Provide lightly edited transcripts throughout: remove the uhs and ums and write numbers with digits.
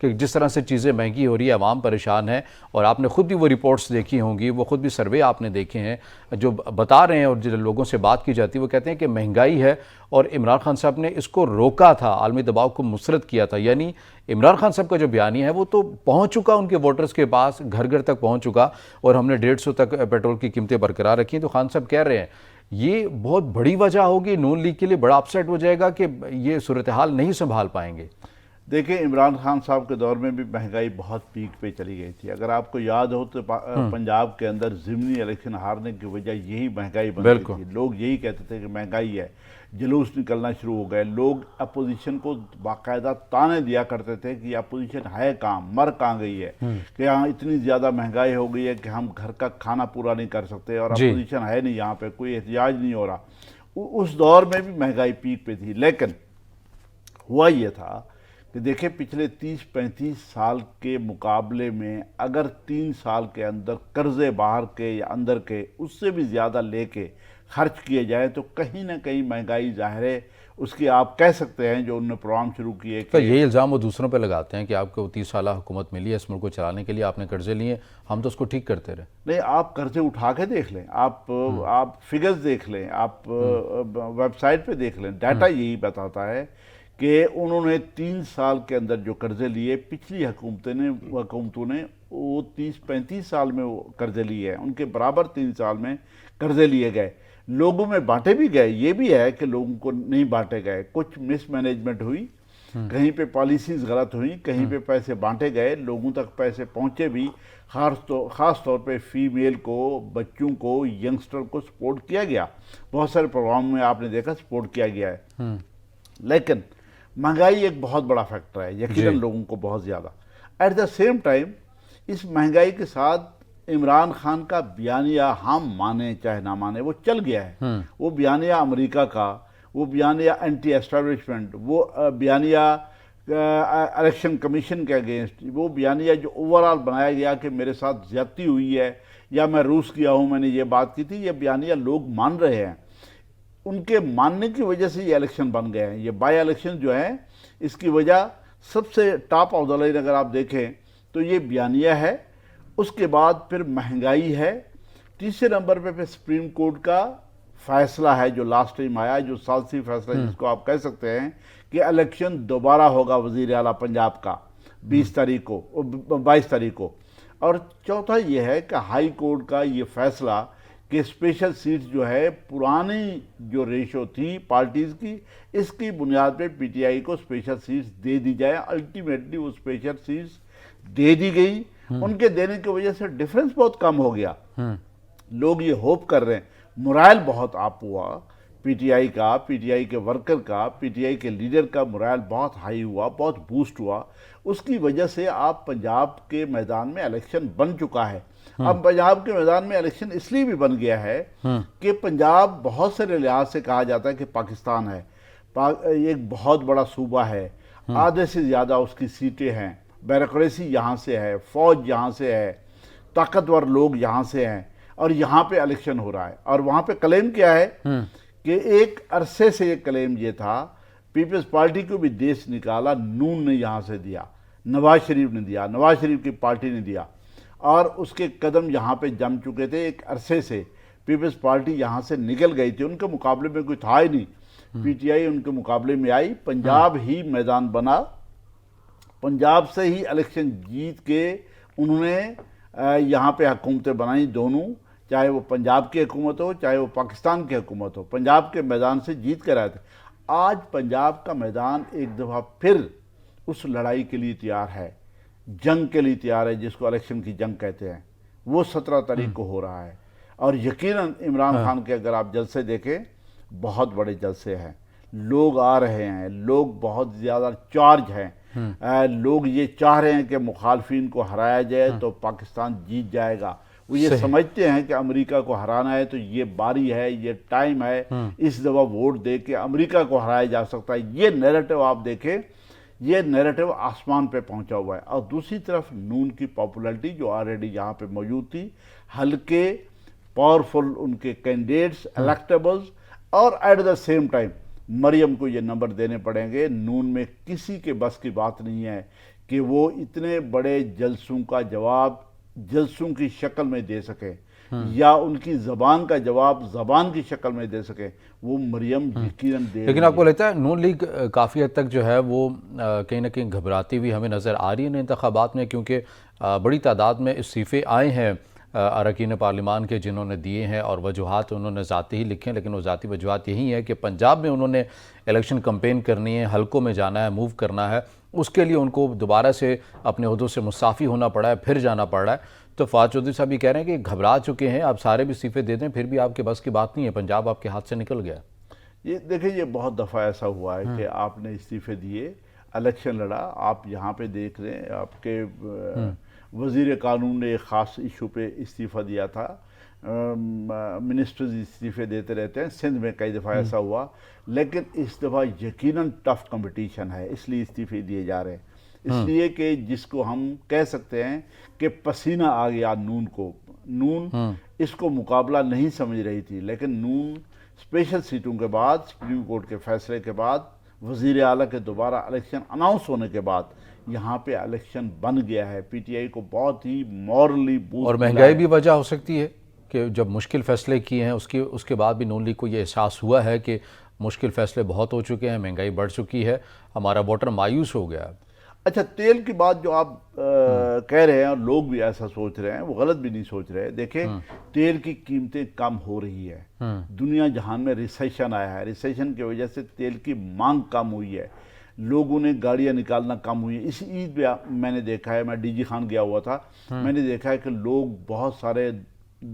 کہ جس طرح سے چیزیں مہنگی ہو رہی ہے، عوام پریشان ہے، اور آپ نے خود بھی وہ رپورٹس دیکھی ہوں گی، وہ خود بھی سروے آپ نے دیکھے ہیں جو بتا رہے ہیں، اور جن لوگوں سے بات کی جاتی ہے وہ کہتے ہیں کہ مہنگائی ہے، اور عمران خان صاحب نے اس کو روکا تھا، عالمی دباؤ کو مسرت کیا تھا. یعنی عمران خان صاحب کا جو بیانیہ ہے وہ تو پہنچ چکا ان کے ووٹرز کے پاس، گھر گھر تک پہنچ چکا، اور ہم نے 150 تک پیٹرول کی قیمتیں برقرار رکھی ہیں. تو خان صاحب کہہ رہے ہیں یہ بہت بڑی وجہ ہوگی، نون لیگ کے لیے بڑا اپسیٹ ہو جائے گا کہ یہ صورتحال نہیں سنبھال پائیں گے. دیکھیں، عمران خان صاحب کے دور میں بھی مہنگائی بہت پیک پہ چلی گئی تھی. اگر آپ کو یاد ہو تو پنجاب کے اندر ضمنی الیکشن ہارنے کی وجہ یہی مہنگائی بنتی تھی. لوگ یہی کہتے تھے کہ مہنگائی ہے، جلوس نکلنا شروع ہو گئے. لوگ اپوزیشن کو باقاعدہ تانے دیا کرتے تھے کہ اپوزیشن ہے کہاں، مر کہاں گئی ہے، کہ یہاں اتنی زیادہ مہنگائی ہو گئی ہے کہ ہم گھر کا کھانا پورا نہیں کر سکتے، اور اپوزیشن ہے نہیں یہاں پہ، کوئی احتجاج نہیں ہو رہا. اس دور میں بھی مہنگائی پیک پہ تھی. لیکن ہوا یہ تھا کہ دیکھیں پچھلے 30-35 سال کے مقابلے میں اگر 3 سال کے اندر قرضے باہر کے یا اندر کے اس سے بھی زیادہ لے کے خرچ کیے جائیں تو کہیں نہ کہیں مہنگائی ظاہر ہے. اس کی آپ کہہ سکتے ہیں جو انہوں نے پروگرام شروع کیے کہ یہ الزام وہ دوسروں پہ لگاتے ہیں کہ آپ کو 30 سالہ حکومت ملی ہے، اس ملک کو چلانے کے لیے آپ نے قرضے لیے، ہم تو اس کو ٹھیک کرتے رہے. نہیں، آپ قرضے اٹھا کے دیکھ لیں، آپ فگرز دیکھ لیں، آپ ویب سائٹ پہ دیکھ لیں، ڈیٹا یہی بتاتا ہے کہ انہوں نے 3 سال کے اندر جو قرضے لیے پچھلی حکومتوں نے وہ 30-35 سال میں وہ قرضے لیے ہیں، ان کے برابر 3 سال میں قرضے لیے گئے. لوگوں میں بانٹے بھی گئے، یہ بھی ہے کہ لوگوں کو نہیں بانٹے گئے، کچھ مس مینجمنٹ ہوئی، کہیں پہ پالیسیز غلط ہوئیں، کہیں پہ پیسے بانٹے گئے، لوگوں تک پیسے پہنچے بھی. خاص طور پہ فیمیل کو، بچوں کو، ینگسٹر کو سپورٹ کیا گیا. بہت سارے پروگرام میں آپ نے دیکھا سپورٹ کیا گیا ہے. لیکن مہنگائی ایک بہت بڑا فیکٹر ہے، یقیناً لوگوں کو بہت زیادہ. ایٹ دا سیم ٹائم اس مہنگائی کے ساتھ عمران خان کا بیانیہ، ہم مانیں چاہے نہ مانیں، وہ چل گیا ہے. وہ بیانیہ امریکہ کا، وہ بیانیہ اینٹی اسٹیبلشمنٹ، وہ بیانیہ الیکشن کمیشن کے اگینسٹ، وہ بیانیہ جو اوورآل بنایا گیا کہ میرے ساتھ زیادتی ہوئی ہے یا میں روس گیا ہوں، میں نے یہ بات کی تھی، یہ بیانیہ لوگ مان رہے ہیں. ان کے ماننے کی وجہ سے یہ الیکشن بن گئے ہیں. یہ بائی الیکشن جو ہیں اس کی وجہ سب سے ٹاپ آف دا لائن اگر آپ دیکھیں تو یہ بیانیہ ہے، اس کے بعد پھر مہنگائی ہے، تیسرے نمبر پہ پھر سپریم کورٹ کا فیصلہ ہے جو لاسٹ ٹائم آیا، جو ثالثی فیصلہ جس کو آپ کہہ سکتے ہیں کہ الیکشن دوبارہ ہوگا وزیر اعلیٰ پنجاب کا 22 تاریخ کو. اور چوتھا یہ ہے کہ ہائی کورٹ کا یہ فیصلہ کہ اسپیشل سیٹس جو ہے پرانی جو ریشو تھی پارٹیز کی، اس کی بنیاد پہ پی ٹی آئی کو اسپیشل سیٹس دے دی جائے. الٹیمیٹلی وہ اسپیشل سیٹس دے دی گئی. ان کے دینے کی وجہ سے ڈیفرنس بہت کم ہو گیا. لوگ یہ ہوپ کر رہے ہیں، morale بہت اپ ہوا پی ٹی آئی کا، پی ٹی آئی کے ورکر کا، پی ٹی آئی کے لیڈر کا morale بہت ہائی ہوا، بہت بوسٹ ہوا. اس کی وجہ سے آپ پنجاب کے میدان میں الیکشن بن چکا ہے. اب پنجاب کے میدان میں الیکشن اس لیے بھی بن گیا ہے کہ پنجاب بہت سارے لحاظ سے کہا جاتا ہے کہ پاکستان ہے، ایک بہت بڑا صوبہ ہے، آدھے سے زیادہ اس کی سیٹیں ہیں، بیوروکریسی یہاں سے ہے، فوج یہاں سے ہے، طاقتور لوگ یہاں سے ہیں، اور یہاں پہ الیکشن ہو رہا ہے. اور وہاں پہ کلیم کیا ہے کہ ایک عرصے سے یہ کلیم یہ تھا، پیپلز پارٹی کو بھی دیش نکالا نون نے یہاں سے دیا، نواز شریف نے دیا، نواز شریف کی پارٹی نے دیا، اور اس کے قدم یہاں پہ جم چکے تھے. ایک عرصے سے پیپلز پارٹی یہاں سے نکل گئی تھی، ان کے مقابلے میں کوئی تھا ہی نہیں. پی ٹی آئی ان کے مقابلے میں آئی، پنجاب ہی میدان بنا، پنجاب سے ہی الیکشن جیت کے انہوں نے یہاں پہ حکومتیں بنائیں دونوں، چاہے وہ پنجاب کی حکومت ہو چاہے وہ پاکستان کی حکومت ہو، پنجاب کے میدان سے جیت کر آئے تھے. آج پنجاب کا میدان ایک دفعہ پھر اس لڑائی کے لیے تیار ہے، جنگ کے لیے تیار ہے، جس کو الیکشن کی جنگ کہتے ہیں. وہ 17 تاریخ کو ہو رہا ہے. اور یقیناً عمران خان کے اگر آپ جلسے دیکھیں بہت بڑے جلسے ہیں، لوگ آ رہے ہیں، لوگ بہت زیادہ چارج ہیں. لوگ یہ چاہ رہے ہیں کہ مخالفین کو ہرایا جائے تو پاکستان جیت جائے گا. وہ یہ سمجھتے ہیں کہ امریکہ کو ہرانا ہے تو یہ باری ہے، یہ ٹائم ہے، اس دفعہ ووٹ دے کے امریکہ کو ہرایا جا سکتا ہے. یہ نیریٹو آپ دیکھیں، یہ نیریٹو آسمان پہ پہنچا ہوا ہے. اور دوسری طرف نون کی پاپولرٹی جو آلریڈی یہاں پہ موجود تھی، ہلکے پاورفل ان کے کینڈیڈیٹس، الیکٹیبلز، اور ایٹ دا سیم ٹائم مریم کو یہ نمبر دینے پڑیں گے. نون میں کسی کے بس کی بات نہیں ہے کہ وہ اتنے بڑے جلسوں کا جواب جلسوں کی شکل میں دے سکے یا ان کی زبان کا جواب زبان کی شکل میں دے سکے، وہ مریم یقیناً دے لیکن آپ کو لگتا ہے نون لیگ کافی حد تک جو ہے وہ کہیں نہ کہیں گھبراتی ہوئی ہمیں نظر آ رہی ہے ان انتخابات میں، کیونکہ بڑی تعداد میں استعفے آئے ہیں اراکین پارلیمان کے جنہوں نے دیے ہیں، اور وجوہات انہوں نے ذاتی ہی لکھے ہیں، لیکن وہ ذاتی وجوہات یہی ہے کہ پنجاب میں انہوں نے الیکشن کمپین کرنی ہے، حلقوں میں جانا ہے، موو کرنا ہے، اس کے لیے ان کو دوبارہ سے اپنے عہدوں سے مستعفی ہونا پڑا ہے، پھر جانا پڑ رہا ہے۔ تو فواد چودھری صاحب یہ کہہ رہے ہیں کہ گھبرا چکے ہیں، آپ سارے بھی استعفے دے دیں پھر بھی آپ کے بس کی بات نہیں ہے، پنجاب آپ کے ہاتھ سے نکل گیا۔ یہ دیکھیں، یہ بہت دفعہ ایسا ہوا ہے کہ آپ نے استعفے دیے، الیکشن لڑا، آپ یہاں پہ دیکھ رہے ہیں آپ کے وزیر قانون نے ایک خاص ایشو پہ استعفیٰ دیا تھا، منسٹرز استعفے دیتے رہتے ہیں، سندھ میں کئی دفعہ ایسا ہوا، لیکن اس دفعہ یقیناً ٹف کمپٹیشن ہے، اس لیے استعفے دیے جا رہے ہیں، اس لیے کہ جس کو ہم کہہ سکتے ہیں کہ پسینہ آ گیا نون کو، نون اس کو مقابلہ نہیں سمجھ رہی تھی، لیکن نون اسپیشل سیٹوں کے بعد، سپریم کورٹ کے فیصلے کے بعد، وزیر اعلیٰ کے دوبارہ الیکشن اناؤنس ہونے کے بعد یہاں پہ الیکشن بن گیا ہے، پی ٹی آئی کو بہت ہی مورلی بوسٹ، اور مہنگائی بھی وجہ ہو سکتی ہے کہ جب مشکل فیصلے کیے ہیں اس کے بعد بھی نون لیگ کو یہ احساس ہوا ہے کہ مشکل فیصلے بہت ہو چکے ہیں، مہنگائی بڑھ چکی ہے، ہمارا ووٹر مایوس ہو گیا۔ اچھا، تیل کی بات جو آپ کہہ رہے ہیں اور لوگ بھی ایسا سوچ رہے ہیں، وہ غلط بھی نہیں سوچ رہے۔ دیکھیں، تیل کی قیمتیں کم ہو رہی ہے، دنیا جہان میں ریسیشن آیا ہے، ریسیشن کی وجہ سے تیل کی مانگ کم ہوئی ہے، لوگوں نے گاڑیاں نکالنا کم ہوئی ہے۔ اس عید پہ میں نے دیکھا ہے، میں ڈی جی خان گیا ہوا تھا، میں نے دیکھا ہے کہ لوگ بہت سارے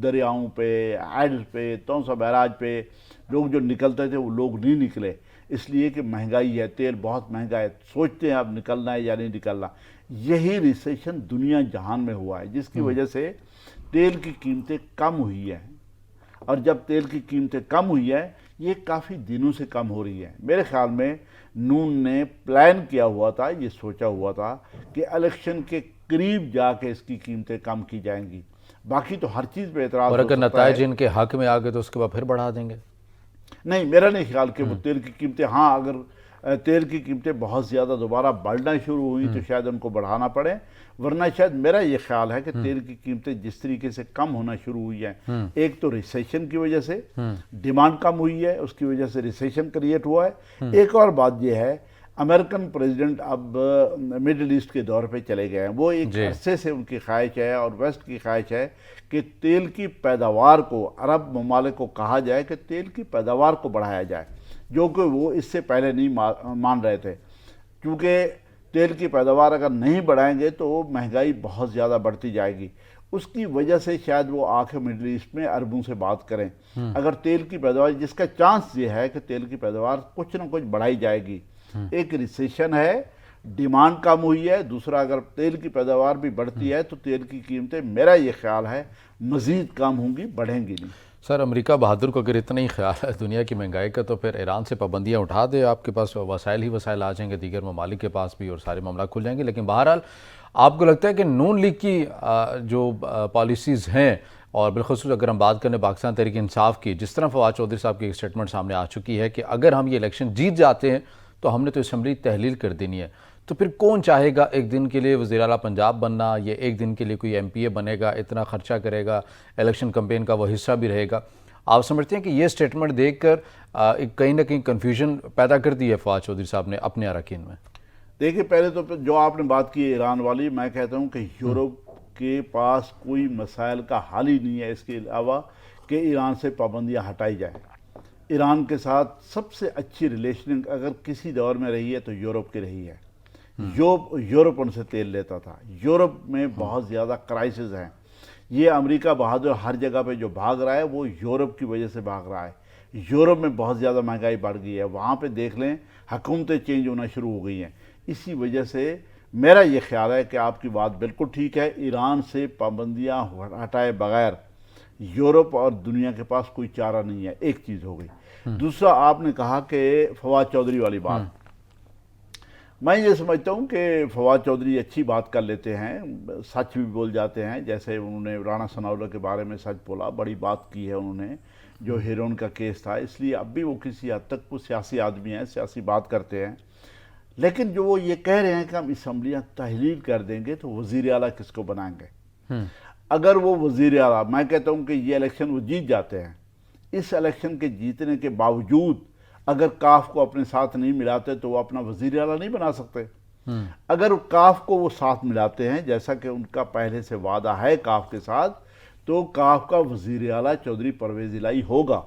دریاؤں پہ، ایڈز پہ، تونسا بیراج پہ لوگ جو نکلتے تھے وہ لوگ نہیں نکلے، اس لیے کہ مہنگائی ہے، تیل بہت مہنگا ہے، سوچتے ہیں اب نکلنا ہے یا نہیں نکلنا۔ یہی ریسیشن دنیا جہان میں ہوا ہے، جس کی وجہ سے تیل کی قیمتیں کم ہوئی ہیں، اور جب تیل کی قیمتیں کم ہوئی ہیں، یہ کافی دنوں سے کم ہو رہی ہیں۔ میرے خیال میں نون نے پلان کیا ہوا تھا، یہ سوچا ہوا تھا کہ الیکشن کے قریب جا کے اس کی قیمتیں کم کی جائیں گی، باقی تو ہر چیز پہ اعتراض اور ہو اگر سکتا نتائج ہے۔ ان کے حق میں آگے تو اس کے بعد پھر بڑھا دیں گے؟ نہیں، میرا نہیں خیال کہ وہ تیل کی قیمتیں، ہاں اگر تیل کی قیمتیں بہت زیادہ دوبارہ بڑھنا شروع ہوئی تو شاید ان کو بڑھانا پڑے، ورنہ شاید میرا یہ خیال ہے کہ تیل کی قیمتیں جس طریقے سے کم ہونا شروع ہوئی ہیں، ایک تو ریسیشن کی وجہ سے ڈیمانڈ کم ہوئی ہے، اس کی وجہ سے ریسیشن کریٹ ہوا ہے۔ ایک اور بات یہ ہے، امریکن پریزیڈنٹ اب مڈل ایسٹ کے دور پہ چلے گئے ہیں، وہ ایک عرصے سے ان کی خواہش ہے اور ویسٹ کی خواہش ہے کہ تیل کی پیداوار کو، عرب ممالک کو کہا جائے کہ تیل کی پیداوار کو بڑھایا جائے، جو کہ وہ اس سے پہلے نہیں مان رہے تھے، کیونکہ تیل کی پیداوار اگر نہیں بڑھائیں گے تو مہنگائی بہت زیادہ بڑھتی جائے گی۔ اس کی وجہ سے شاید وہ آ کے مڈل ایسٹ میں عربوں سے بات کریں، اگر تیل کی پیداوار، جس کا چانس یہ ہے کہ تیل کی پیداوار کچھ نہ کچھ بڑھائی جائے گی۔ ایک ریسیشن ہے، ڈیمانڈ کم ہوئی ہے، دوسرا اگر تیل کی پیداوار بھی بڑھتی ہے تو تیل کی قیمتیں، میرا یہ خیال ہے، مزید کم ہوں گی، بڑھیں گی نہیں۔ سر، امریکہ بہادر کو اگر اتنا ہی خیال ہے دنیا کی مہنگائی کا تو پھر ایران سے پابندیاں اٹھا دے، آپ کے پاس وسائل ہی وسائل آ جائیں گے، دیگر ممالک کے پاس بھی، اور سارے معاملہ کھل جائیں گے۔ لیکن بہرحال آپ کو لگتا ہے کہ نون لیگ کی جو پالیسیز ہیں، اور بالخصوص اگر ہم بات کریں پاکستان تحریک انصاف کی، جس طرح فواد چودھری صاحب کی ایک سٹیٹمنٹ سامنے آ چکی ہے کہ اگر ہم یہ الیکشن جیت جاتے ہیں تو ہم نے تو اسمبلی تحلیل کر دینی ہے، تو پھر کون چاہے گا ایک دن کے لیے وزیر اعلیٰ پنجاب بننا، یا ایک دن کے لیے کوئی ایم پی اے بنے گا، اتنا خرچہ کرے گا، الیکشن کمپین کا وہ حصہ بھی رہے گا؟ آپ سمجھتے ہیں کہ یہ سٹیٹمنٹ دیکھ کر کہیں نہ کہیں کنفیوژن پیدا کر دی ہے فواد چودھری صاحب نے اپنے اراکین میں؟ دیکھیں، پہلے تو جو آپ نے بات کی ایران والی، میں کہتا ہوں کہ یورپ کے پاس کوئی مسائل کا حل ہی نہیں ہے اس کے علاوہ کہ ایران سے پابندیاں ہٹائی جائیں۔ ایران کے ساتھ سب سے اچھی ریلیشن اگر کسی دور میں رہی ہے تو یورپ کی رہی ہے۔ یورپ ان سے تیل لیتا تھا، یورپ میں بہت زیادہ کرائسس ہیں، یہ امریکہ بہادر ہر جگہ پہ جو بھاگ رہا ہے وہ یورپ کی وجہ سے بھاگ رہا ہے۔ یورپ میں بہت زیادہ مہنگائی بڑھ گئی ہے، وہاں پہ دیکھ لیں حکومتیں چینج ہونا شروع ہو گئی ہیں، اسی وجہ سے میرا یہ خیال ہے کہ آپ کی بات بالکل ٹھیک ہے، ایران سے پابندیاں ہٹائے بغیر یورپ اور دنیا کے پاس کوئی چارہ نہیں ہے۔ ایک چیز ہو گئی۔ دوسرا، آپ نے کہا کہ فواد چودھری والی بات، میں یہ سمجھتا ہوں کہ فواد چودھری اچھی بات کر لیتے ہیں، سچ بھی بول جاتے ہیں، جیسے انہوں نے رانا ثناءاللہ کے بارے میں سچ بولا، بڑی بات کی ہے انہوں نے، جو ہیرون کا کیس تھا، اس لیے اب بھی وہ کسی حد تک وہ سیاسی آدمی ہیں، سیاسی بات کرتے ہیں۔ لیکن جو وہ یہ کہہ رہے ہیں کہ ہم اسمبلیاں تحلیل کر دیں گے تو وزیر اعلیٰ کس کو بنائیں گے؟ اگر وہ وزیر اعلیٰ، میں کہتا ہوں کہ یہ الیکشن وہ جیت جاتے ہیں، اس الیکشن کے جیتنے کے باوجود اگر کاف کو اپنے ساتھ نہیں ملاتے تو وہ اپنا وزیر اعلیٰ نہیں بنا سکتے۔ اگر کاف کو وہ ساتھ ملاتے ہیں جیسا کہ ان کا پہلے سے وعدہ ہے کاف کے ساتھ، تو کاف کا وزیر اعلیٰ چودھری پرویز الہی ہوگا۔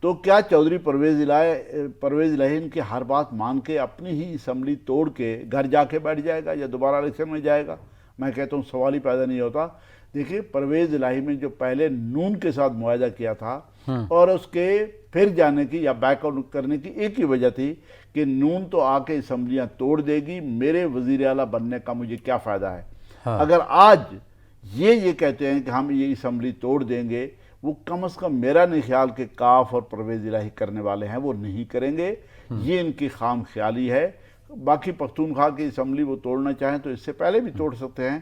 تو کیا چودھری پرویز الہی ان کی ہر بات مان کے اپنی ہی اسمبلی توڑ کے گھر جا کے بیٹھ جائے گا یا دوبارہ الیکشن میں جائے گا؟ میں کہتا ہوں سوال ہی پیدا نہیں ہوتا۔ دیکھیے پرویز الہی میں جو پہلے نون کے ساتھ معاہدہ کیا تھا اور اس کے پھر جانے کی یا بیک آؤٹ کرنے کی ایک ہی وجہ تھی کہ نون تو آ کے اسمبلیاں توڑ دے گی، میرے وزیر اعلیٰ بننے کا مجھے کیا فائدہ ہے؟ اگر آج یہ کہتے ہیں کہ ہم یہ اسمبلی توڑ دیں گے، وہ کم از کم میرا نہیں خیال کہ کاف اور پرویز الہی کرنے والے ہیں، وہ نہیں کریں گے، یہ ان کی خام خیالی ہے۔ باقی پختونخوا کی اسمبلی وہ توڑنا چاہیں تو اس سے پہلے بھی توڑ سکتے ہیں۔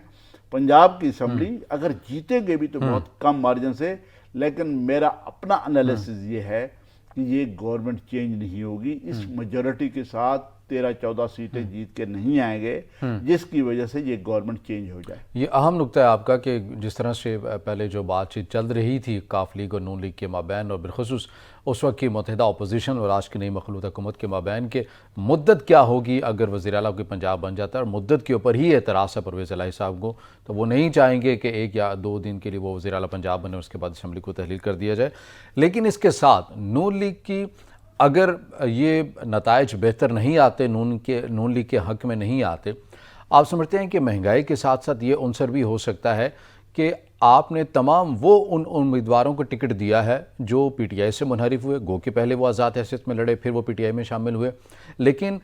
پنجاب کی اسمبلی اگر جیتیں گے بھی تو بہت کم مارجن سے، لیکن میرا اپنا انالیسز یہ ہے کہ یہ گورنمنٹ چینج نہیں ہوگی، اس میجورٹی کے ساتھ 13-14 سیٹیں جیت کے نہیں آئیں گے، جس کی وجہ سے یہ گورنمنٹ چینج ہو جائے۔ یہ اہم نکتہ ہے آپ کا کہ جس طرح سے پہلے جو بات چیت چل رہی تھی کاف لیگ اور نون لیگ کے مابین، اور بالخصوص اس وقت کی متحدہ اپوزیشن اور آج کی نئی مخلوط حکومت کے مابین کہ مدت کیا ہوگی اگر وزیر اعلیٰ کی پنجاب بن جاتا ہے، اور مدت کے اوپر ہی اعتراض ہے پرویز الہی صاحب کو، تو وہ نہیں چاہیں گے کہ 1 یا 2 دن کے لیے وہ وزیر اعلیٰ پنجاب بنے اور اس کے بعد اسمبلی کو تحلیل کر دیا جائے۔ لیکن اس کے ساتھ نون لیگ کی اگر یہ نتائج بہتر نہیں آتے، نون لیگ کے حق میں نہیں آتے، آپ سمجھتے ہیں کہ مہنگائی کے ساتھ ساتھ یہ عنصر بھی ہو سکتا ہے کہ آپ نے تمام وہ ان امیدواروں کو ٹکٹ دیا ہے جو پی ٹی آئی سے منحرف ہوئے، گو کہ پہلے وہ آزاد حیثیت میں لڑے، پھر وہ پی ٹی آئی میں شامل ہوئے، لیکن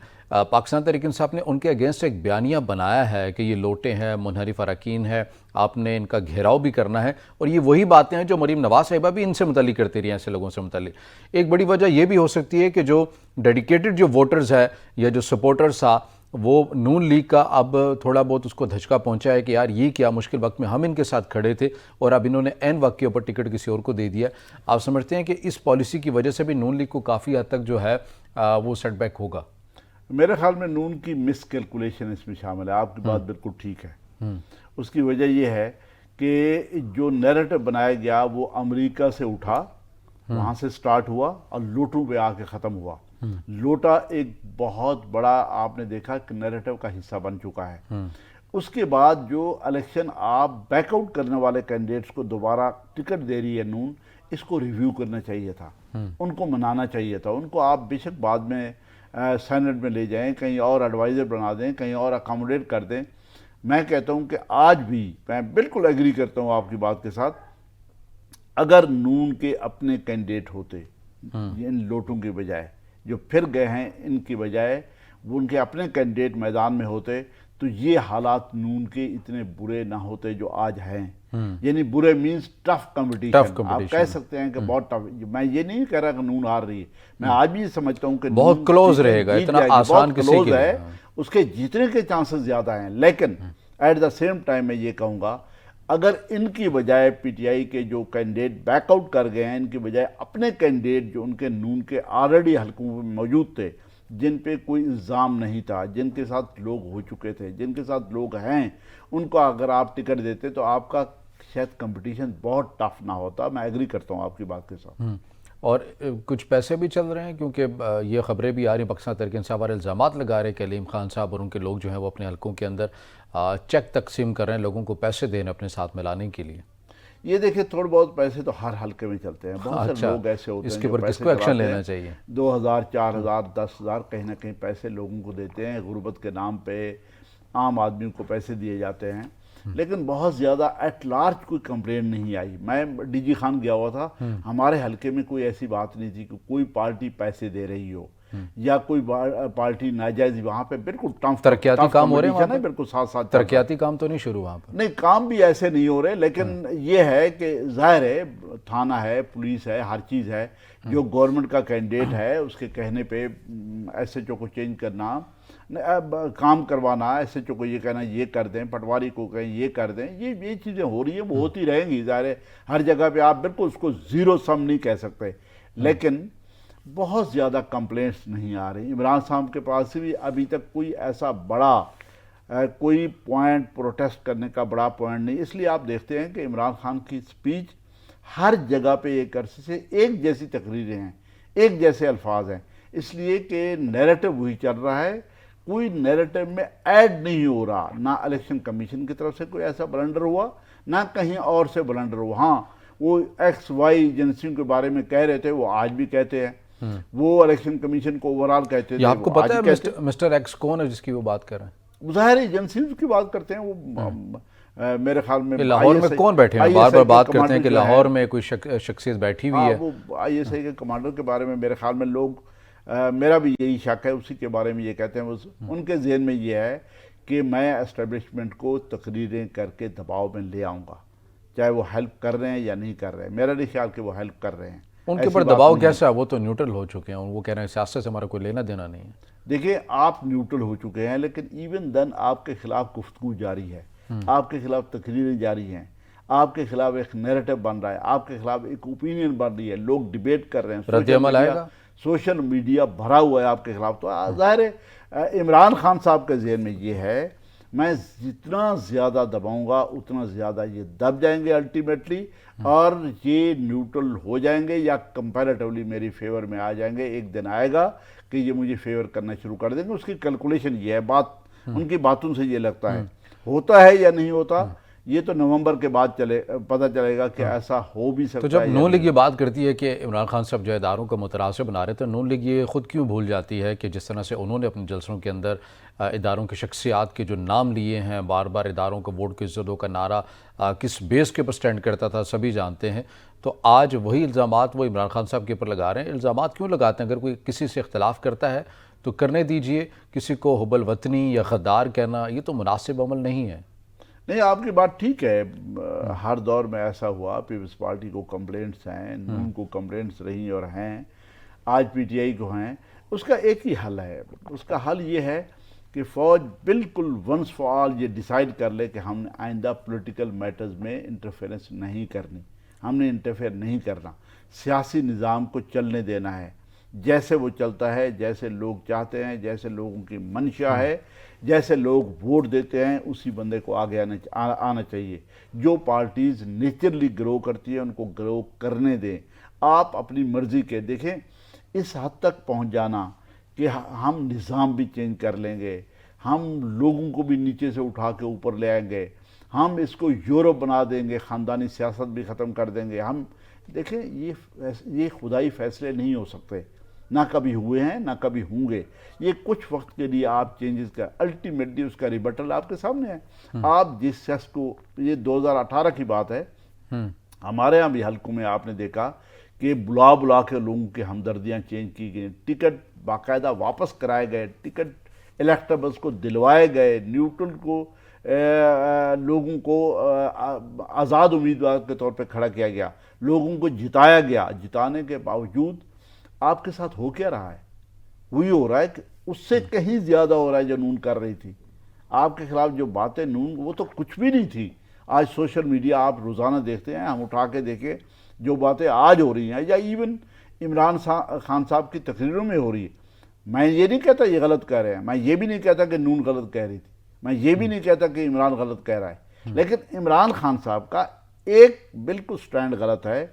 پاکستان تحریک انصاف نے ان کے اگینسٹ ایک بیانیہ بنایا ہے کہ یہ لوٹے ہیں، منحرف اراکین ہیں، آپ نے ان کا گھیراؤ بھی کرنا ہے، اور یہ وہی باتیں ہیں جو مریم نواز صاحبہ بھی ان سے متعلق کرتی رہی ہیں، ایسے لوگوں سے متعلق۔ ایک بڑی وجہ یہ بھی ہو سکتی ہے کہ جو ڈیڈیکیٹڈ جو ووٹرز ہے یا جو سپورٹرز تھا، وہ نون لیگ کا اب تھوڑا بہت اس کو دھچکا پہنچا ہے کہ یار یہ کیا مشکل وقت میں ہم ان کے ساتھ کھڑے تھے اور اب انہوں نے عین وقت کے اوپر ٹکٹ کسی اور کو دے دیا۔ آپ سمجھتے ہیں کہ اس پالیسی کی وجہ سے بھی نون لیگ کو کافی حد تک جو ہے وہ سیٹ بیک ہوگا؟ میرے خیال میں نون کی مس کیلکولیشن اس میں شامل ہے، آپ کی بات بالکل ٹھیک ہے۔ اس کی وجہ یہ ہے کہ جو نیریٹو بنایا گیا وہ امریکہ سے اٹھا، وہاں سے سٹارٹ ہوا اور لوٹوں پہ آ کے ختم ہوا۔ لوٹا ایک بہت بڑا آپ نے دیکھا کہ نیریٹو کا حصہ بن چکا ہے۔ اس کے بعد جو الیکشن آپ بیک آؤٹ کرنے والے کینڈیڈیٹس کو دوبارہ ٹکٹ دے رہی ہے نون، اس کو ریویو کرنا چاہیے تھا، ان کو منانا چاہیے تھا، ان کو آپ بے شک بعد میں سینٹ میں لے جائیں، کہیں اور ایڈوائزر بنا دیں، کہیں اور اکاموڈیٹ کر دیں۔ میں کہتا ہوں کہ آج بھی میں بالکل ایگری کرتا ہوں آپ کی بات کے ساتھ، اگر نون کے اپنے کینڈیڈیٹ ہوتے ان لوٹوں کے بجائے جو پھر گئے ہیں، ان کی بجائے وہ ان کے اپنے کینڈیڈیٹ میدان میں ہوتے تو یہ حالات نون کے اتنے برے نہ ہوتے جو آج ہیں۔ یعنی برے مینز ٹف کمپٹیشن، آپ کہہ سکتے ہیں کہ بہت ٹف۔ میں یہ نہیں کہہ رہا کہ نون ہار رہی ہے، میں آج بھی یہ سمجھتا ہوں کہ بہت کلوز رہے گا، اتنا آسان کسی کے ہے، اس کے جیتنے کے چانسز زیادہ ہیں۔ لیکن ایٹ دا سیم ٹائم میں یہ کہوں گا اگر ان کی بجائے پی ٹی آئی کے جو کینڈیڈیٹ بیک آؤٹ کر گئے ہیں، ان کی بجائے اپنے کینڈیڈیٹ جو ان کے نون کے آلریڈی حلقوں میں موجود تھے، جن پہ کوئی الزام نہیں تھا، جن کے ساتھ لوگ ہو چکے تھے، جن کے ساتھ لوگ ہیں، ان کو اگر آپ ٹکٹ دیتے تو آپ کا شاید کمپٹیشن بہت ٹف نہ ہوتا۔ میں ایگری کرتا ہوں آپ کی بات کے ساتھ۔ اور کچھ پیسے بھی چل رہے ہیں کیونکہ یہ خبریں بھی آ رہی ہیں، پاکستان تحریک انصاف والے الزامات لگا رہے ہیں کہ علیم خان صاحب اور ان کے لوگ جو ہیں وہ اپنے حلقوں کے اندر چیک تقسیم کر رہے ہیں، لوگوں کو پیسے دے رہے ہیں اپنے ساتھ ملانے کے لیے۔ یہ دیکھیں تھوڑے بہت پیسے تو ہر حلقے میں چلتے ہیں، بہت سے لوگ ایسے ہوتے ہیں اس کے اوپر کس کو ایکشن لینا چاہیے؟ 2000 4000 10,000 کہیں نہ کہیں پیسے لوگوں کو دیتے ہیں، غربت کے نام پہ عام آدمیوں کو پیسے دیے جاتے ہیں، لیکن بہت زیادہ ایٹ لارج کوئی کمپلین نہیں آئی۔ میں ڈی جی خان گیا ہوا تھا، ہمارے حلقے میں کوئی ایسی بات نہیں تھی کہ کوئی پارٹی پیسے دے رہی ہو یا کوئی پارٹی ناجائز، وہاں پہ بالکل ترقیاتی کام ہو رہے ہیں، بالکل ساتھ ساتھ ترقیاتی کام تو نہیں شروع وہاں پر؟ نہیں، کام بھی ایسے نہیں ہو رہے، لیکن یہ ہے کہ ظاہر ہے تھانہ ہے، پولیس ہے، ہر چیز ہے، جو گورنمنٹ کا کینڈیڈیٹ ہے اس کے کہنے پہ ایس ایچ او کو چینج کرنا، کام کروانا، ایس ایچ او کو یہ کہنا یہ کر دیں، پٹواری کو کہیں یہ کر دیں، یہ چیزیں ہو رہی ہیں، وہ ہوتی رہیں گی۔ ظاہر ہے ہر جگہ پہ آپ بالکل اس کو زیرو سم نہیں کہہ سکتے، لیکن بہت زیادہ کمپلینٹس نہیں آ رہی. عمران صاحب کے پاس بھی ابھی تک کوئی ایسا بڑا کوئی پوائنٹ پروٹیسٹ کرنے کا بڑا پوائنٹ نہیں. اس لیے آپ دیکھتے ہیں کہ عمران خان کی سپیچ ہر جگہ پہ ایک عرصے سے ایک جیسی تقریریں ہیں, ایک جیسے الفاظ ہیں, اس لیے کہ نیریٹو وہی چل رہا ہے, کوئی نیریٹو میں ایڈ نہیں ہو رہا. نہ الیکشن کمیشن کی طرف سے کوئی ایسا بلنڈر ہوا, نہ کہیں اور سے بلنڈر ہوا. ہاں وہ ایکس وائی ایجنسیوں کے بارے میں کہہ رہے تھے, وہ آج بھی کہتے ہیں. وہ الیکشن کمیشن کو اوورال کہتے تھے. آپ کو پتہ ہے مسٹر ایکس کون ہے جس کی وہ بات کر رہے ہیں؟ ظاہر ایجنسیز کی بات کرتے ہیں. وہ میرے خیال میں لاہور میں کون بیٹھے ہیں؟ بار بار بات کرتے ہیں کہ لاہور میں کوئی شخصیت بیٹھی ہوئی ہے. وہ آئی ایس آئی کے کمانڈر کے بارے میں میرے خیال میں لوگ, میرا بھی یہی شک ہے, اسی کے بارے میں یہ کہتے ہیں. ان کے ذہن میں یہ ہے کہ میں اسٹیبلشمنٹ کو تقریریں کر کے دباؤ میں لے آؤں گا, چاہے وہ ہیلپ کر رہے ہیں یا نہیں کر رہے ہیں. میرا نہیں خیال کہ وہ ہیلپ کر رہے ہیں. ان کے اوپر دباؤ کیسا ہے؟ وہ تو نیوٹرل ہو چکے ہیں, وہ کہہ رہے ہیں سیاست سے ہمارا کوئی لینا دینا نہیں ہے. دیکھیں آپ نیوٹرل ہو چکے ہیں, لیکن ایون دن آپ کے خلاف گفتگو جاری ہے, آپ کے خلاف تقریریں جاری ہیں, آپ کے خلاف ایک نیریٹو بن رہا ہے, آپ کے خلاف ایک اوپینین بن رہی ہے, لوگ ڈیبیٹ کر رہے ہیں, رد عمل آئے گا, سوشل میڈیا بھرا ہوا ہے آپ کے خلاف. تو ظاہر ہے عمران خان صاحب کے ذہن میں یہ ہے میں جتنا زیادہ دباؤں گا اتنا زیادہ یہ دب جائیں گے الٹیمیٹلی, اور یہ نیوٹرل ہو جائیں گے یا کمپیریٹیولی میری فیور میں آ جائیں گے. ایک دن آئے گا کہ یہ مجھے فیور کرنا شروع کر دیں گے. اس کی کیلکولیشن یہ ہے, بات ان کی باتوں سے یہ لگتا ہے. ہوتا ہے یا نہیں ہوتا یہ تو نومبر کے بعد پتہ چلے گا کہ ایسا ہو بھی سکتا ہے. تو جب نون لیگ یہ بات کرتی ہے کہ عمران خان صاحب جو اداروں کا متراشح بنا رہے تھے, نون لیگ یہ خود کیوں بھول جاتی ہے کہ جس طرح سے انہوں نے اپنے جلسوں کے اندر اداروں کی شخصیات کے جو نام لیے ہیں, بار بار اداروں کو ووٹ کی عزتوں کا نعرہ کس بیس کے پر سٹینڈ کرتا تھا سبھی جانتے ہیں. تو آج وہی الزامات وہ عمران خان صاحب کے اوپر لگا رہے ہیں. الزامات کیوں لگاتے ہیں؟ اگر کوئی کسی سے اختلاف کرتا ہے تو کرنے دیجئے, کسی کو حب الوطنی یا غدار کہنا یہ تو مناسب عمل نہیں ہے. نہیں, آپ کی بات ٹھیک ہے. ہر دور میں ایسا ہوا, پیپلز پارٹی کو کمپلینٹس ہیں, نون کو کمپلینٹس رہی اور ہیں, آج پی ٹی آئی کو ہیں. اس کا ایک ہی حل ہے. اس کا حل یہ ہے کہ فوج بالکل ونس فار آل یہ ڈیسائیڈ کر لے کہ ہم نے آئندہ پولیٹیکل میٹرز میں انٹرفیرنس نہیں کرنی, ہم نے انٹرفیئر نہیں کرنا, سیاسی نظام کو چلنے دینا ہے جیسے وہ چلتا ہے, جیسے لوگ چاہتے ہیں, جیسے لوگوں کی منشا ہے, جیسے لوگ ووٹ دیتے ہیں اسی بندے کو آگے آنا چاہیے. جو پارٹیز نیچرلی گرو کرتی ہیں ان کو گرو کرنے دیں. آپ اپنی مرضی کے دیکھیں اس حد تک پہنچ جانا کہ ہم نظام بھی چینج کر لیں گے, ہم لوگوں کو بھی نیچے سے اٹھا کے اوپر لے آئیں گے, ہم اس کو یورپ بنا دیں گے, خاندانی سیاست بھی ختم کر دیں گے. ہم دیکھیں یہ خدائی فیصلے نہیں ہو سکتے, نہ کبھی ہوئے ہیں نہ کبھی ہوں گے. یہ کچھ وقت کے لیے آپ چینجز کا, الٹیمیٹلی اس کا ریبٹل آپ کے سامنے ہے. آپ جس شخص کو, یہ 2018 کی بات ہے, ہمارے ہاں بھی حلقوں میں آپ نے دیکھا کہ بلا کے لوگوں کی ہمدردیاں چینج کی گئیں, ٹکٹ باقاعدہ واپس کرائے گئے, ٹکٹ الیکٹیبلز کو دلوائے گئے, نیوٹرل کو لوگوں کو آزاد امیدوار کے طور پہ کھڑا کیا گیا, لوگوں کو جتایا گیا. جتانے کے باوجود آپ کے ساتھ ہو کیا رہا ہے؟ وہی ہو رہا ہے کہ اس سے کہیں زیادہ ہو رہا ہے جو نون کر رہی تھی. آپ کے خلاف جو باتیں نون, وہ تو کچھ بھی نہیں تھی. آج سوشل میڈیا آپ روزانہ دیکھتے ہیں, ہم اٹھا کے دیکھیں جو باتیں آج ہو رہی ہیں یا ایون عمران خان صاحب کی تقریروں میں ہو رہی ہے. میں یہ نہیں کہتا یہ غلط کہہ رہے ہیں, میں یہ بھی نہیں کہتا کہ نون غلط کہہ رہی تھی, میں یہ بھی نہیں کہتا کہ عمران غلط کہہ رہا ہے, لیکن عمران خان صاحب کا ایک بالکل سٹینڈ غلط ہے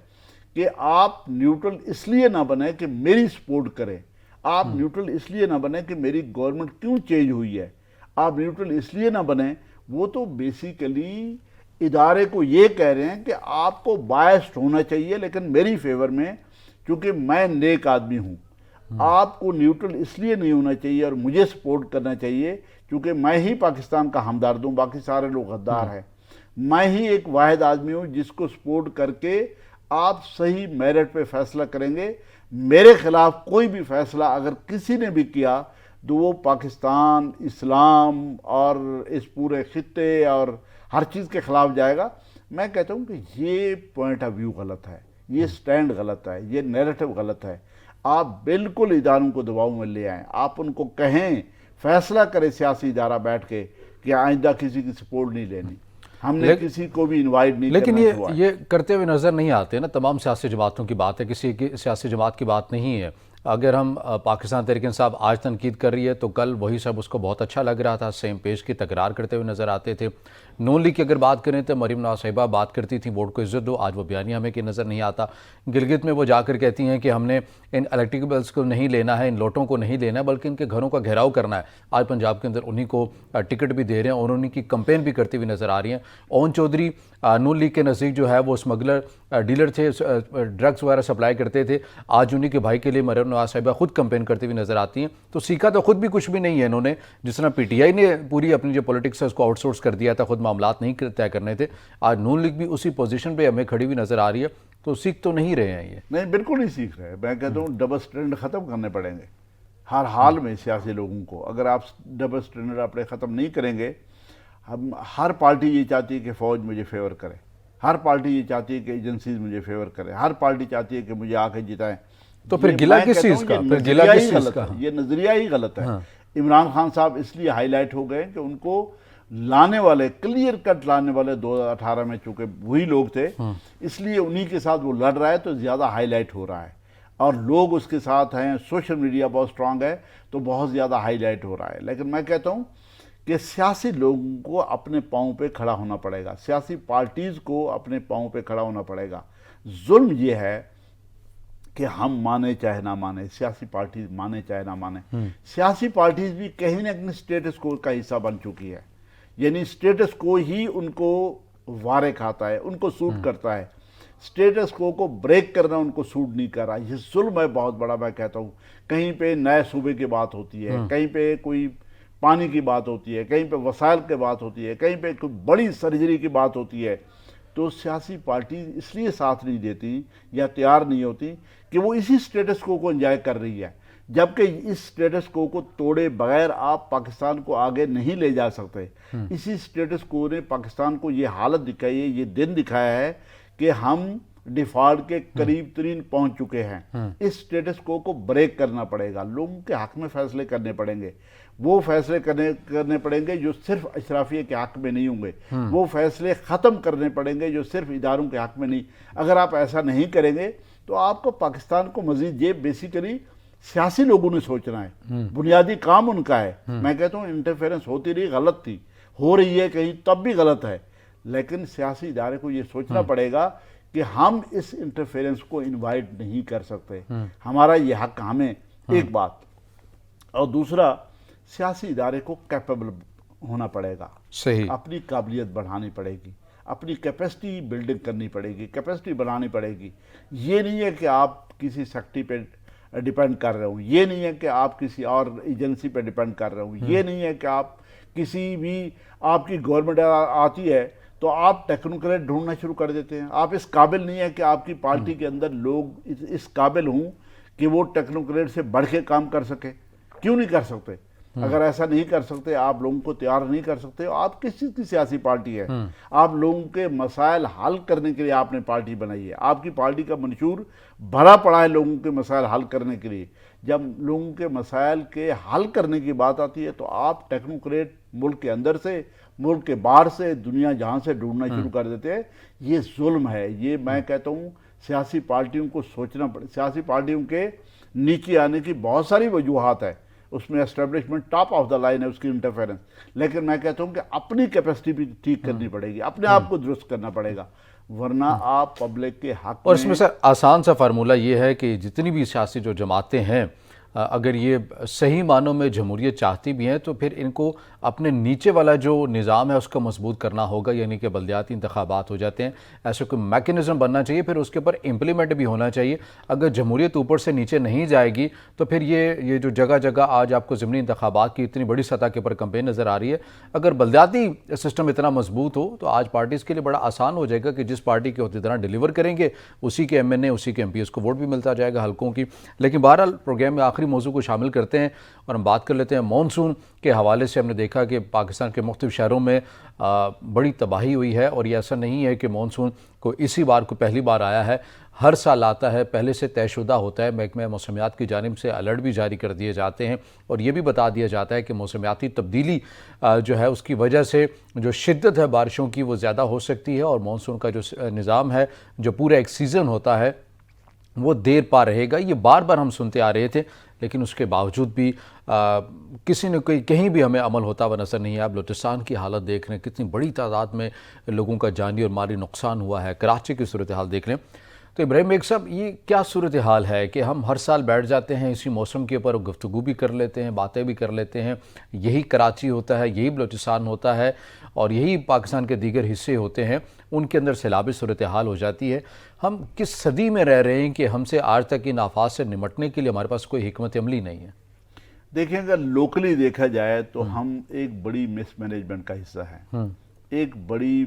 کہ آپ نیوٹرل اس لیے نہ بنے کہ میری سپورٹ کریں, آپ نیوٹرل اس لیے نہ بنے کہ میری گورنمنٹ کیوں چینج ہوئی ہے, آپ نیوٹرل اس لیے نہ بنیں. وہ تو بیسیکلی ادارے کو یہ کہہ رہے ہیں کہ آپ کو بائسڈ ہونا چاہیے لیکن میری فیور میں, چونکہ میں نیک آدمی ہوں. آپ کو نیوٹرل اس لیے نہیں ہونا چاہیے اور مجھے سپورٹ کرنا چاہیے کیونکہ میں ہی پاکستان کا ہمدرد ہوں, باقی سارے لوگ غدار ہیں. میں ہی ایک واحد آدمی ہوں جس کو سپورٹ کر کے آپ صحیح میرٹ پہ فیصلہ کریں گے. میرے خلاف کوئی بھی فیصلہ اگر کسی نے بھی کیا تو وہ پاکستان, اسلام اور اس پورے خطے اور ہر چیز کے خلاف جائے گا. میں کہتا ہوں کہ یہ پوائنٹ آف ویو غلط ہے, یہ سٹینڈ غلط ہے, یہ نیریٹو غلط ہے. آپ بالکل اداروں کو دباؤ میں لے آئیں, آپ ان کو کہیں, فیصلہ کریں سیاسی ادارہ بیٹھ کے کہ آئندہ کسی کی سپورٹ نہیں لینی, ہم نے کسی کو بھی انوائٹ نہیں کرنا. لیکن یہ کرتے ہوئے نظر نہیں آتے نا. تمام سیاسی جماعتوں کی بات ہے, کسی کی سیاسی جماعت کی بات نہیں ہے. اگر ہم پاکستان تحریک انصاف آج تنقید کر رہی ہے تو کل وہی سب اس کو بہت اچھا لگ رہا تھا، سیم پیج کی تکرار کرتے ہوئے نظر آتے تھے۔ نون لیگ کی اگر بات کریں تو مریم نواز صاحبہ بات کرتی تھیں ووٹ کو عزت دو، آج وہ بیانیہ ہمیں کہ نظر نہیں آتا۔ گلگت میں وہ جا کر کہتی ہیں کہ ہم نے ان الیکٹریکبلز کو نہیں لینا ہے، ان لوٹوں کو نہیں لینا ہے، بلکہ ان کے گھروں کا گھیراؤ کرنا ہے۔ آج پنجاب کے اندر انہی کو ٹکٹ بھی دے رہے ہیں اور انہی کی کمپین بھی کرتی ہوئی نظر آ رہی ہیں۔ اون چودھری نون لیگ کے نزدیک جو ہے وہ اسمگلر ڈیلر تھے، ڈرگز وغیرہ سپلائی کرتے تھے، آج انہی کے بھائی کے لیے مریم نواز صاحبہ خود کمپین کرتی ہوئی نظر آتی ہیں۔ تو سیکھا تو خود بھی کچھ بھی نہیں ہے انہوں نے، جس طرح پی ٹی آئی نے پوری اپنی جو پولیٹکس ہے اس کو آؤٹ سورس کر دیا تھا، خود معاملات نہیں طے کرنے تھے، آج نون لیگ بھی اسی پوزیشن پہ ہمیں کھڑی ہوئی نظر آ رہی ہے۔ تو سیکھ تو نہیں رہے ہیں یہ، نہیں بالکل نہیں سیکھ رہے۔ میں کہتا ہوں ڈبل سٹینڈرڈ ختم کرنے پڑیں گے ہر حال میں سیاسی لوگوں کو۔ اگر آپ ڈبل سٹینڈرڈ اپنے ختم نہیں کریں گے، ہر پارٹی یہ چاہتی ہے کہ فوج مجھے فیور کرے، ہر پارٹی یہ چاہتی ہے کہ ایجنسیز مجھے فیور کرے، ہر پارٹی چاہتی ہے کہ مجھے آ کے جتائیں۔ تو پھر گلہ کس چیز کا؟ پھر گلہ کس چیز کا؟ یہ نظریہ ہی غلط ہے۔ عمران خان صاحب اس لیے ہائی لائٹ ہو گئے کہ ان کو لانے والے، کلیئر کٹ لانے والے 2018 میں چونکہ وہی لوگ تھے، اس لیے انہی کے ساتھ وہ لڑ رہا ہے تو زیادہ ہائی لائٹ ہو رہا ہے، اور لوگ اس کے ساتھ ہیں، سوشل میڈیا بہت سٹرانگ ہے تو بہت زیادہ ہائی لائٹ ہو رہا ہے۔ لیکن میں کہتا ہوں کہ سیاسی لوگوں کو اپنے پاؤں پہ کھڑا ہونا پڑے گا، سیاسی پارٹیز کو اپنے پاؤں پہ کھڑا ہونا پڑے گا۔ ظلم یہ ہے کہ ہم مانے چاہے نہ مانے، سیاسی پارٹیز مانے چاہے نہ مانے، سیاسی پارٹیز بھی کہیں نہ کہیں سٹیٹس کو کا حصہ بن چکی ہے، یعنی سٹیٹس کو ہی ان کو وارے کھاتا ہے، ان کو سوٹ کرتا ہے، سٹیٹس کو بریک کرنا ان کو سوٹ نہیں کر رہا۔ یہ ظلم ہے بہت بڑا۔ میں کہتا ہوں کہیں پہ نئے صوبے کی بات ہوتی ہے، کہیں پہ کوئی پانی کی بات ہوتی ہے، کہیں پہ وسائل کی بات ہوتی ہے، کہیں پہ کوئی بڑی سرجری کی بات ہوتی ہے، تو سیاسی پارٹی اس لیے ساتھ نہیں دیتی یا تیار نہیں ہوتی کہ وہ اسی سٹیٹس کو انجوائے کر رہی ہے، جبکہ اس سٹیٹس کو توڑے بغیر آپ پاکستان کو آگے نہیں لے جا سکتے۔ اسی سٹیٹس کو نے پاکستان کو یہ حالت دکھائی ہے، یہ دن دکھایا ہے کہ ہم ڈیفالٹ کے قریب ترین پہنچ چکے ہیں۔ اس سٹیٹس کو بریک کرنا پڑے گا، لوگوں کے حق میں فیصلے کرنے پڑیں گے، وہ فیصلے کرنے پڑیں گے جو صرف اشرافیہ کے حق میں نہیں ہوں گے، وہ فیصلے ختم کرنے پڑیں گے جو صرف اداروں کے حق میں نہیں۔ اگر آپ ایسا نہیں کریں گے تو آپ کو پاکستان کو مزید، یہ بیسیکلی سیاسی لوگوں نے سوچنا ہے، بنیادی کام ان کا ہے۔ میں کہتا ہوں انٹرفیرنس ہوتی رہی، غلط تھی، ہو رہی ہے کہیں تب بھی غلط ہے، لیکن سیاسی ادارے کو یہ سوچنا پڑے گا کہ ہم اس انٹرفیرنس کو انوائٹ نہیں کر سکتے، ہمارا یہ حق ہمیں، ایک بات۔ اور دوسرا، سیاسی ادارے کو کیپیبل ہونا پڑے گا، صحیح، اپنی قابلیت بڑھانی پڑے گی، اپنی کیپیسٹی بلڈنگ کرنی پڑے گی، کیپیسٹی بڑھانی پڑے گی۔ یہ نہیں ہے کہ آپ کسی سیکٹری پہ ڈیپینڈ کر رہے ہوں، یہ نہیں ہے کہ آپ کسی اور ایجنسی پہ ڈیپینڈ کر رہے ہوں، یہ نہیں ہے کہ آپ کسی بھی، آپ کی گورنمنٹ آتی ہے تو آپ ٹیکنوکریٹ ڈھونڈنا شروع کر دیتے ہیں۔ آپ اس قابل نہیں ہے کہ آپ کی پارٹی کے اندر لوگ اس قابل ہوں کہ وہ ٹیکنوکریٹ سے بڑھ کے کام کر سکے۔ کیوں نہیں کر سکتے؟ اگر ایسا نہیں کر سکتے، آپ لوگوں کو تیار نہیں کر سکتے، آپ کس چیز کی سیاسی پارٹی ہے؟ آپ لوگوں کے مسائل حل کرنے کے لیے آپ نے پارٹی بنائی ہے، آپ کی پارٹی کا منشور بھرا پڑا ہے لوگوں کے مسائل حل کرنے کے لیے۔ جب لوگوں کے مسائل کے حل کرنے کی بات آتی ہے تو آپ ٹیکنوکریٹ ملک کے اندر سے، ملک کے باہر سے، دنیا جہاں سے ڈھونڈنا شروع کر دیتے ہیں۔ یہ ظلم ہے، یہ میں کہتا ہوں سیاسی پارٹیوں کو سوچنا پڑے۔ سیاسی پارٹیوں کے نیچے آنے کی بہت ساری وجوہات ہے، اس میں establishment top of the line ہے اس کی انٹرفیرنس، لیکن میں کہتا ہوں کہ اپنی کیپیسٹی بھی ٹھیک کرنی پڑے گی، اپنے آپ کو درست کرنا پڑے گا، ورنہ آپ پبلک کے حق اور اس میں سر آسان سا فارمولہ یہ ہے کہ جتنی بھی سیاسی جو جماعتیں ہیں، اگر یہ صحیح معنوں میں جمہوریت چاہتی بھی ہیں تو پھر ان کو اپنے نیچے والا جو نظام ہے اس کو مضبوط کرنا ہوگا، یعنی کہ بلدیاتی انتخابات ہو جاتے ہیں، ایسے کوئی میکنزم بننا چاہیے، پھر اس کے اوپر امپلیمنٹ بھی ہونا چاہیے۔ اگر جمہوریت اوپر سے نیچے نہیں جائے گی تو پھر یہ جو جگہ جگہ آج آپ کو ضمنی انتخابات کی اتنی بڑی سطح کے اوپر کمپین نظر آ رہی ہے، اگر بلدیاتی سسٹم اتنا مضبوط ہو تو آج پارٹیز کے لیے بڑا آسان ہو جائے گا کہ جس پارٹی کے عہدیدار ڈیلیور کریں گے اسی کے ایم این اے، اسی کے ایم پی ایس کو ووٹ بھی ملتا جائے گا حلقوں کی۔ لیکن بہرحال پروگرام میں آخری موضوع کو شامل کرتے ہیں اور ہم بات کر لیتے ہیں مانسون کے حوالے سے۔ ہم نے دیکھا کہ پاکستان کے مختلف شہروں میں بڑی تباہی ہوئی ہے، اور یہ ایسا نہیں ہے کہ مانسون کو اسی بار کو پہلی بار آیا ہے، ہر سال آتا ہے، پہلے سے طے شدہ ہوتا ہے، محکمہ موسمیات کی جانب سے الرٹ بھی جاری کر دیے جاتے ہیں، اور یہ بھی بتا دیا جاتا ہے کہ موسمیاتی تبدیلی جو ہے اس کی وجہ سے جو شدت ہے بارشوں کی وہ زیادہ ہو سکتی ہے، اور مانسون کا جو نظام ہے، جو پورا ایک سیزن ہوتا ہے وہ دیر پا رہے گا. یہ بار بار ہم سنتے آ رہے تھے لیکن اس کے باوجود بھی کسی نے کہیں بھی ہمیں عمل ہوتا ہوا نظر نہیں آیا. بلوچستان کی حالت دیکھ رہے ہیں, کتنی بڑی تعداد میں لوگوں کا جانی اور مالی نقصان ہوا ہے. کراچی کی صورتحال دیکھ لیں تو ابراہیم بیگ صاحب, یہ کیا صورتحال ہے کہ ہم ہر سال بیٹھ جاتے ہیں اسی موسم کے اوپر, گفتگو بھی کر لیتے ہیں, باتیں بھی کر لیتے ہیں. یہی کراچی ہوتا ہے, یہی بلوچستان ہوتا ہے اور یہی پاکستان کے دیگر حصے ہوتے ہیں, ان کے اندر سیلابی صورتحال ہو جاتی ہے. ہم کس صدی میں رہ رہے ہیں کہ ہم سے آج تک ان آفات سے نمٹنے کے لیے ہمارے پاس کوئی حکمت عملی نہیں ہے؟ دیکھیں اگر لوکلی دیکھا جائے تو ہم ایک بڑی مس مینجمنٹ کا حصہ ہیں, ایک بڑی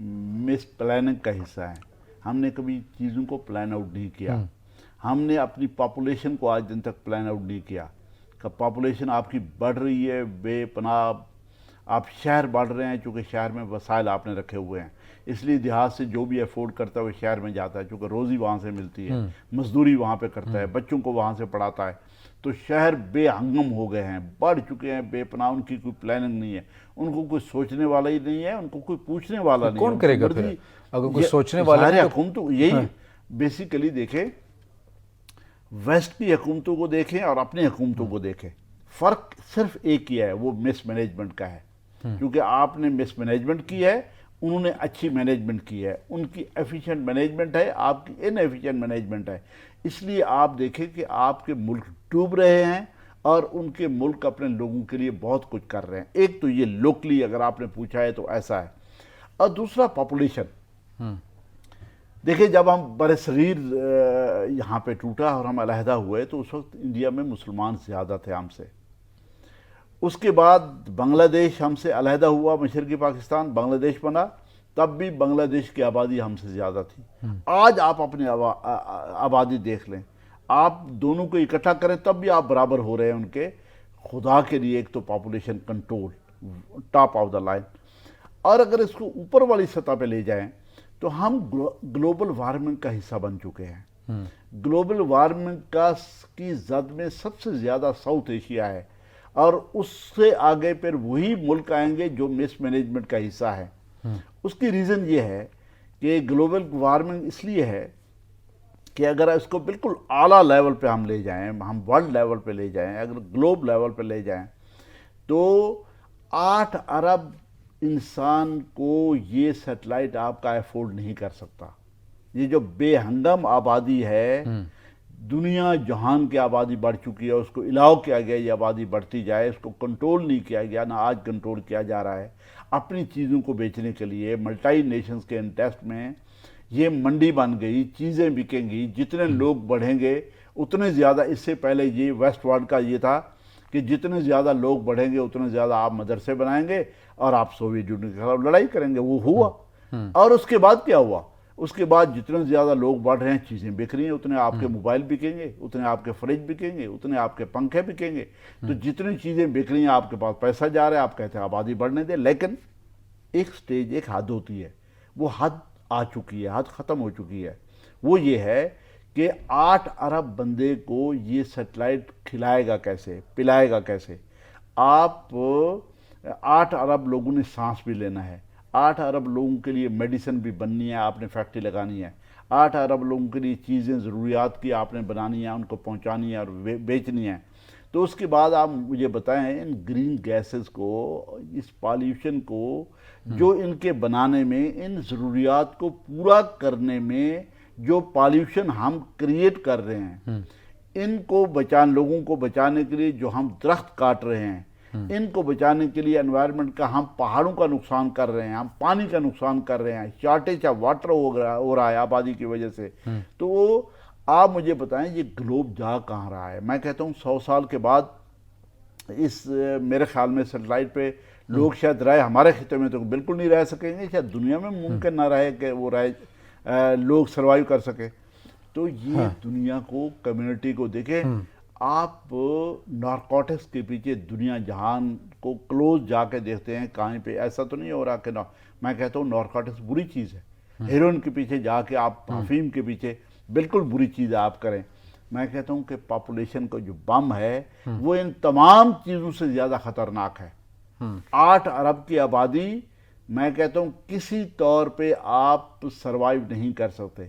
مس پلاننگ کا حصہ ہیں. ہم نے کبھی چیزوں کو پلان آؤٹ نہیں کیا. ہم نے اپنی پاپولیشن کو آج دن تک پلان آؤٹ نہیں کیا کہ پاپولیشن آپ کی بڑھ رہی ہے بے پناہ, آپ شہر بڑھ رہے ہیں چونکہ شہر میں وسائل آپ نے رکھے ہوئے ہیں, اس لیے دیہات سے جو بھی افورڈ کرتا ہے وہ شہر میں جاتا ہے چونکہ روزی وہاں سے ملتی ہے, مزدوری وہاں پہ کرتا ہے, بچوں کو وہاں سے پڑھاتا ہے. تو شہر بے ہنگم ہو گئے ہیں, بڑھ چکے ہیں بے پناہ. ان کی کوئی پلاننگ نہیں ہے, ان کو کوئی سوچنے والا ہی نہیں ہے, ان کو کوئی پوچھنے والا نہیں ہے. کون کرے گا پھر اگر کوئی سوچنے والا ہے؟ حکومتوں یہی بیسیکلی دیکھیں, ویسٹ کی حکومتوں کو دیکھیں اور اپنی حکومتوں کو دیکھیں, فرق صرف ایک ہی ہے, وہ مس مینجمنٹ کا ہے. کیونکہ آپ نے مس مینجمنٹ کی ہے, انہوں نے اچھی مینجمنٹ کی ہے. ان کی ایفیشینٹ مینجمنٹ ہے, آپ کی ان ایفیشینٹ مینجمنٹ ہے. اس لیے آپ دیکھیں کہ آپ کے ملک ڈوب رہے ہیں اور ان کے ملک اپنے لوگوں کے لیے بہت کچھ کر رہے ہیں. ایک تو یہ لوکلی اگر آپ نے پوچھا ہے تو ایسا ہے, اور دوسرا پاپولیشن. دیکھیں جب ہم بر صغیر یہاں پہ ٹوٹا اور ہم علیحدہ ہوئے تو اس وقت انڈیا میں مسلمان زیادہ تھے ہم سے. اس کے بعد بنگلہ دیش ہم سے علیحدہ ہوا, مشرقی پاکستان بنگلہ دیش بنا, تب بھی بنگلہ دیش کی آبادی ہم سے زیادہ تھی. آج آپ اپنی آبادی دیکھ لیں, آپ دونوں کو اکٹھا کریں تب بھی آپ برابر ہو رہے ہیں ان کے. خدا کے لیے ایک تو population control top of the line, اور اگر اس کو اوپر والی سطح پہ لے جائیں تو ہم گلوبل وارمنگ کا حصہ بن چکے ہیں. گلوبل وارمنگ کی زد میں سب سے زیادہ ساؤتھ ایشیا ہے, اور اس سے آگے پھر وہی ملک آئیں گے جو مس مینجمنٹ کا حصہ ہے. اس کی ریزن یہ ہے کہ گلوبل وارمنگ اس لیے ہے کہ اگر اس کو بالکل اعلیٰ لیول پہ ہم لے جائیں, ہم ورلڈ لیول پہ لے جائیں, اگر گلوب لیول پہ لے جائیں تو 8 ارب انسان کو یہ سیٹلائٹ آپ کا افورڈ نہیں کر سکتا. یہ جو بے ہنگم آبادی ہے, دنیا جہان کی آبادی بڑھ چکی ہے, اس کو الاؤ کیا گیا یہ آبادی بڑھتی جائے, اس کو کنٹرول نہیں کیا گیا, نہ آج کنٹرول کیا جا رہا ہے. اپنی چیزوں کو بیچنے کے لیے ملٹائی نیشنز کے انٹرسٹ میں یہ منڈی بن گئی, چیزیں بکیں گی, جتنے لوگ بڑھیں گے اتنے زیادہ. اس سے پہلے یہ ویسٹ ورلڈ کا یہ تھا کہ جتنے زیادہ لوگ بڑھیں گے اتنے زیادہ آپ مدرسے بنائیں گے اور آپ سوویت یونین کے خلاف لڑائی کریں گے. وہ ہوا, اور اس کے بعد کیا ہوا, اس کے بعد جتنے زیادہ لوگ بڑھ رہے ہیں, چیزیں بک رہی ہیں, اتنے آپ کے موبائل بکیں گے, اتنے آپ کے فریج بکیں گے, اتنے آپ کے پنکھے بکیں گے. تو جتنی چیزیں بک رہی ہیں آپ کے پاس پیسہ جا رہا ہے, آپ کہتے ہیں آبادی بڑھنے دیں. لیکن ایک سٹیج, ایک حد ہوتی ہے, وہ حد آ چکی ہے, حد ختم ہو چکی ہے. وہ یہ ہے کہ 8 ارب بندے کو یہ سیٹلائٹ کھلائے گا کیسے, پلائے گا کیسے. آپ 8 ارب لوگوں نے سانس بھی لینا ہے, 8 ارب لوگوں کے لیے میڈیسن بھی بننی ہے, آپ نے فیکٹری لگانی ہے, 8 ارب لوگوں کے لیے چیزیں ضروریات کی آپ نے بنانی ہیں, ان کو پہنچانی ہے اور بیچنی ہے. تو اس کے بعد آپ مجھے بتائیں ان گرین گیسز کو, اس پالیوشن کو, جو ان کے بنانے میں, ان ضروریات کو پورا کرنے میں جو پالیوشن ہم کریٹ کر رہے ہیں, ان کو لوگوں کو بچانے کے لیے جو ہم درخت کاٹ رہے ہیں, ان کو بچانے کے لیے انوائرمنٹ کا ہم پہاڑوں کا نقصان کر رہے ہیں, ہم پانی کا نقصان کر رہے ہیں, شارٹیج آف واٹر ہو رہا ہے آبادی کی وجہ سے. تو آپ مجھے بتائیں یہ گلوب جا کہاں رہا ہے. میں کہتا ہوں 100 سال کے بعد اس میرے خیال میں سیٹلائٹ پہ لوگ شاید رہے, ہمارے خطے میں تو بالکل نہیں رہ سکیں گے, شاید دنیا میں ممکن نہ رہے کہ وہ لوگ سروائیو کر سکے. تو یہ دنیا کو, کمیونٹی کو دیکھیں آپ, نارکوٹکس کے پیچھے دنیا جہان کو کلوز جا کے دیکھتے ہیں کہیں پہ. ایسا تو نہیں ہو رہا کہ میں کہتا ہوں نارکوٹکس بری چیز ہے, ہیروئن کے پیچھے جا کے آپ, افیم کے پیچھے, بالکل بری چیز آپ کریں. میں کہتا ہوں کہ پاپولیشن کا جو بم ہے وہ ان تمام چیزوں سے زیادہ خطرناک ہے. 8 ارب کی آبادی, میں کہتا ہوں کسی طور پہ آپ سروائیو نہیں کر سکتے.